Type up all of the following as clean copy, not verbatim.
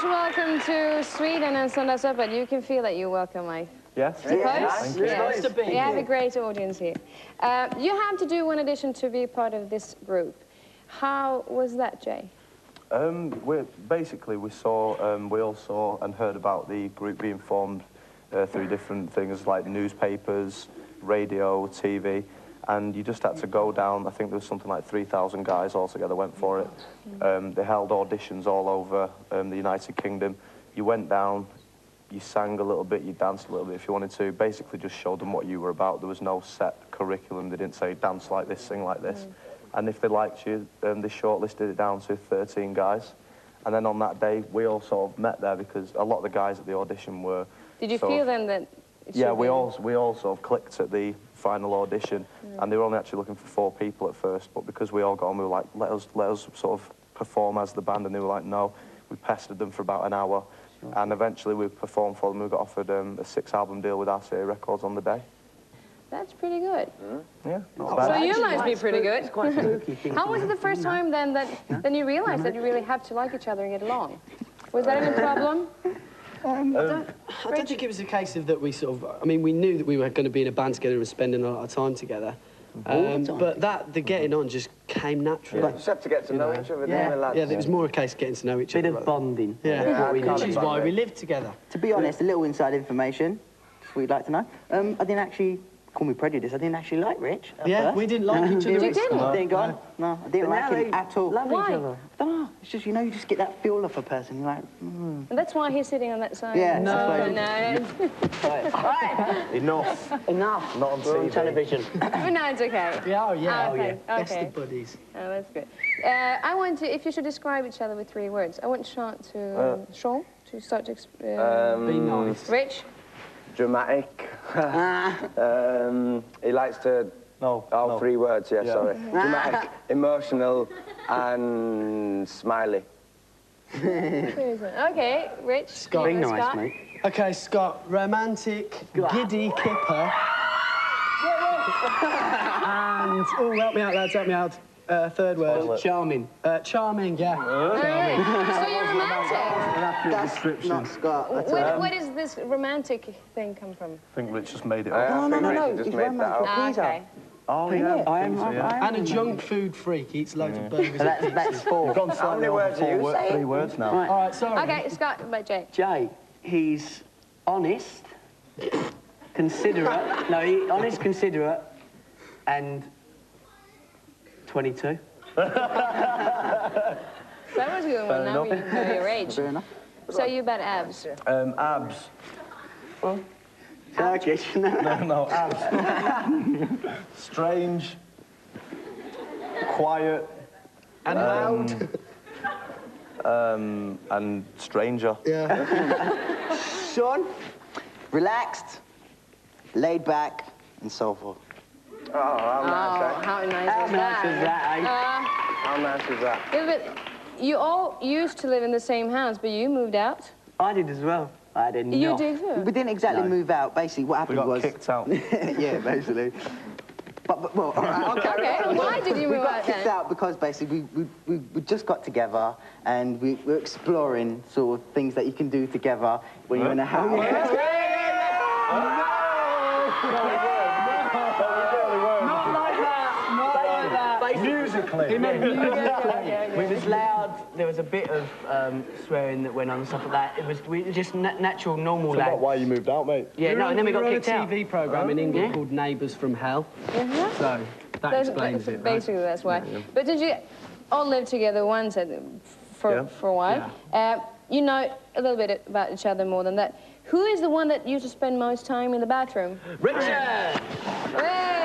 welcome to Sweden and Sondags Oppet. You can feel that you're welcome, I yes. suppose. Yes. Yes. Nice to be We have a great audience here. You have to do one audition to be part of this group. How was that, Jay? We all saw and heard about the group being formed through different things like newspapers, radio, TV, and you just had to go down. I think there was something like 3,000 guys altogether went for it. They held auditions all over the United Kingdom. You went down, you sang a little bit, you danced a little bit if you wanted to. Basically just showed them what you were about. There was no set curriculum. They didn't say dance like this, sing like this. And if they liked you, they shortlisted it down to 13 guys. And then on that day, we all sort of met there because a lot of the guys at the audition were... Did you feel then that... Yeah, we all sort of clicked at the final audition, and they were only actually looking for 4 people at first, but because we all got on, we were like, let us sort of perform as the band, and they were like, no. We pestered them for about an hour, and eventually we performed for them. We got offered a 6-album deal with RCA Records on the day. That's pretty good. Yeah, not bad. So you must be pretty good. It's quite spooky. How was it the first time then that you realized that you really have to like each other and get along? Was that any problem? I don't think it was a case of that we sort of... I mean, we knew that we were going to be in a band together and spending a lot of time together. But the getting on just came naturally. You just have to get to know each other, yeah. lads. Yeah, it was more a case of getting to know each other. Bit of bonding. Yeah, Which is why we lived together. To be honest, a little inside information, just what you'd like to know. I didn't actually... Call me prejudice. I didn't actually like Rich. Yeah, we didn't like each other. You didn't? I didn't go on. No, I didn't like him at all. Why? I don't know. It's just, you know, you just get that feel off a person. You're like, And that's why he's sitting on that side. Yeah, No. Enough. Enough. Not on We're on TV. television. But no, it's okay. Yeah, Okay. Best Okay. of buddies. Oh, that's good. I want to, if you should describe each other with 3 words, I want Sean to start to... Be nice. Rich? Dramatic. He likes to... No. 3 words, yeah, sorry. Dramatic, emotional, and smiley. Okay, Rich. Scott. Be nice, mate. Okay, Scott. Romantic, giddy kipper. And... Oh, help me out, lads, help me out. 3rd word. Charming. Charming, yeah. Okay. So you're romantic. That's not Scott. Where does this romantic thing come from? I think Rich just made it I up. think Rich He's just made that up. Okay. Oh, yeah. I am. And a junk food freak. Eats loads of burgers. That's 4. Gone How many slightly words are you saying? 3 words now. Right. All right, sorry. Okay, Scott, about Jay. Jay, he's honest, considerate. Honest, considerate, and 22. That was a good one. Now we know your age. Fair enough. So you about abs? Abs. Turkish. No, abs. Strange. Quiet. And loud. And stranger. Yeah. Sean, relaxed, laid back, and so forth. Oh, how nice, eh? How nice How is nice that? is that, eh? How nice is that? You all used to live in the same house, but you moved out. I did as well. I did not. You did too? We didn't exactly move out. Basically, what We happened got was... kicked out. Yeah, basically. But well, all right, Okay, why did you we move got out kicked then? out because basically we just got together and we were exploring sort of things that you can do together when you're in a house. Musically. He meant musically. We was loud. There was a bit of swearing that went on and stuff like that. It was just natural, normal That's lads. why you moved out, mate. Yeah, no, and then we got kicked on out. a TV programme in England called Neighbours from Hell. So that explains it, right? Basically, that's why. But did you all live together once for a while? Yeah. You know a little bit about each other more than that. Who is the one that used to spend most time in the bathroom? Richard! Hey!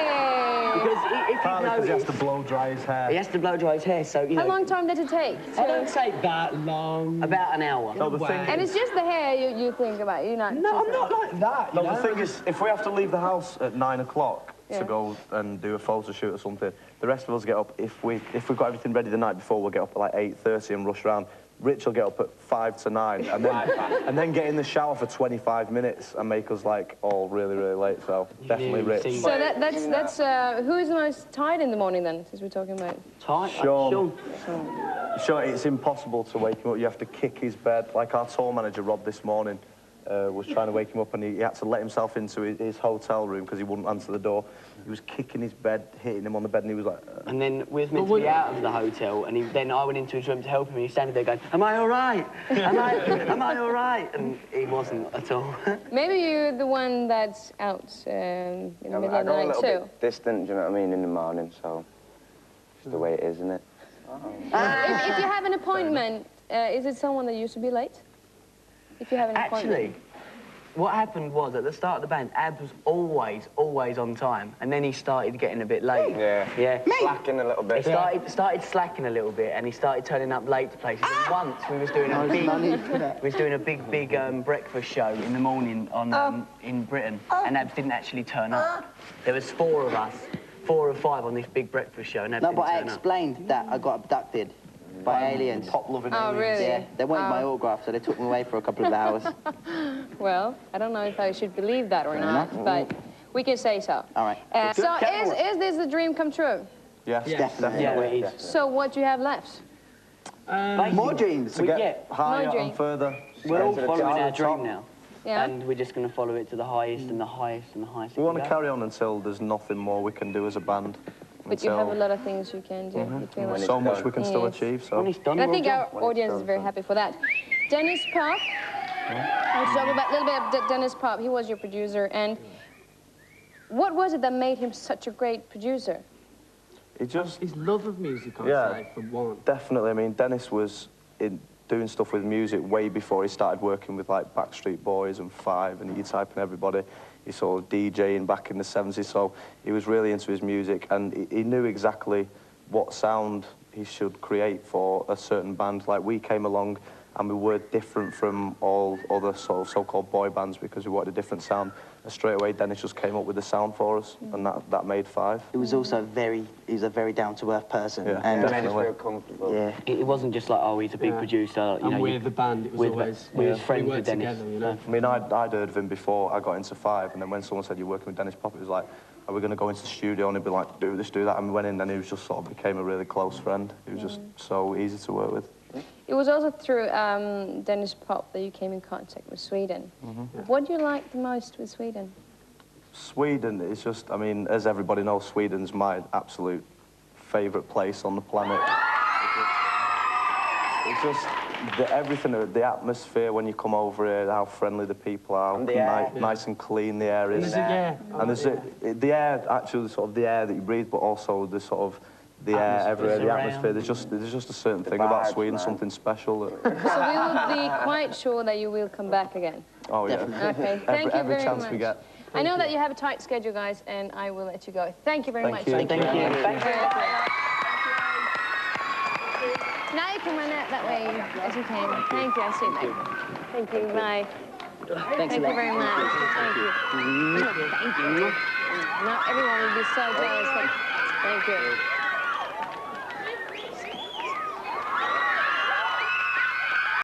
Because if Partly you because he has know, to blow dry his hair. he has to blow dry his hair, so you know. How long time did it take? I don't take that long. About an hour. No, the thing And it's just the hair you think about, you're not... No, I'm not like that. No, the thing is, if we have to leave the house at 9 o'clock, to go and do a photo shoot or something. The rest of us get up, if we've got everything ready the night before, we'll get up at like 8:30 and rush around. Rich will get up at 5 to 9 and then get in the shower for 25 minutes and make us like all really, really late. So definitely Rich. So that's who is the most tired in the morning then, since we're talking about Tight? Sean. Sure, it's impossible to wake him up. You have to kick his bed. Like our tour manager, Rob, this morning, was trying to wake him up and he had to let himself into his hotel room because he wouldn't answer the door. He was kicking his bed, hitting him on the bed, and he was like... And then we was meant to be out of the hotel, and then I went into his room to help him, and he standing there going, am I all right? Am I all right? And he wasn't at all. Maybe you're the one that's out in the middle of the night, too. I go a little bit distant, do you know what I mean, in the morning, so it's the way it is, isn't it? If you have an appointment, is it someone that used to be late? If you have an appointment. Actually, what happened was, at the start of the band, Abs was always on time, and then he started getting a bit late. Yeah. Slacking a little bit. He started slacking a little bit, and he started turning up late to places. And once we was doing a big breakfast show in the morning on in Britain, and Abs didn't actually turn up. There was 4 of us, 4 or 5 on this big breakfast show, and Abs didn't turn up. No, but I explained that I got abducted by aliens. Pop-loving aliens. Really? Yeah, they wanted my autograph, so they took me away for a couple of hours. Well, I don't know if I should believe that or not, but we can say so. All right. So is this a dream come true? Yes, definitely. Yeah, it is. So what do you have left? More dreams. To get higher and further. We're all following our dream now. Yeah. And we're just going to follow it to the highest and the highest and the highest. We want to carry on until there's nothing more we can do as a band. But you have a lot of things you can do. You feel like So much we can still achieve, so... And I think our audience is very happy for that. Dennis Pop. Let's talk about a little bit of Dennis Pop. He was your producer, and what was it that made him such a great producer? His love of music, I'd say, for one. Definitely. I mean, Dennis was doing stuff with music way before he started working with, like, Backstreet Boys and Five and E-Type and everybody. He saw DJing back in the 70s, so he was really into his music, and he knew exactly what sound he should create for a certain band. Like, we came along and we were different from all other sort of so-called boy bands because we wanted a different sound. And straight away, Dennis just came up with the sound for us, and that made Five. He was also he was a very down-to-earth person. Yeah, and Made us feel comfortable. Yeah. It wasn't just like, oh, he's a big producer. You And know, we're the band, it was always... We was friends we with worked Dennis. together, you know? I mean, I'd heard of him before I got into Five, and then when someone said you're working with Dennis Pop, it was like, are we going to go into the studio? And he'd be like, do this, do that. And we went in, and he was just sort of became a really close friend. He was just so easy to work with. It was also through Dennis Pop that you came in contact with Sweden. What do you like the most with Sweden? Sweden is just, I mean, as everybody knows, Sweden's my absolute favourite place on the planet. It's just everything, the atmosphere when you come over here, how friendly the people are, how nice and clean the air is. And there's the air, actually, sort of the air that you breathe, but also the sort of the air everywhere, the atmosphere. There's just a certain thing about Sweden, something special. So we will be quite sure that you will come back again. Oh, yeah. Okay, thank you every very chance much. we get. I know that you have a tight schedule, guys, and I will let you go. Thank you very much. Thank you. Thank you. Now you can run out that way as you can. Thank you. I'll see you later. Thank you. Bye. Thank you very much. Thank you. Thank you. Now everyone will be so jealous. Thank you.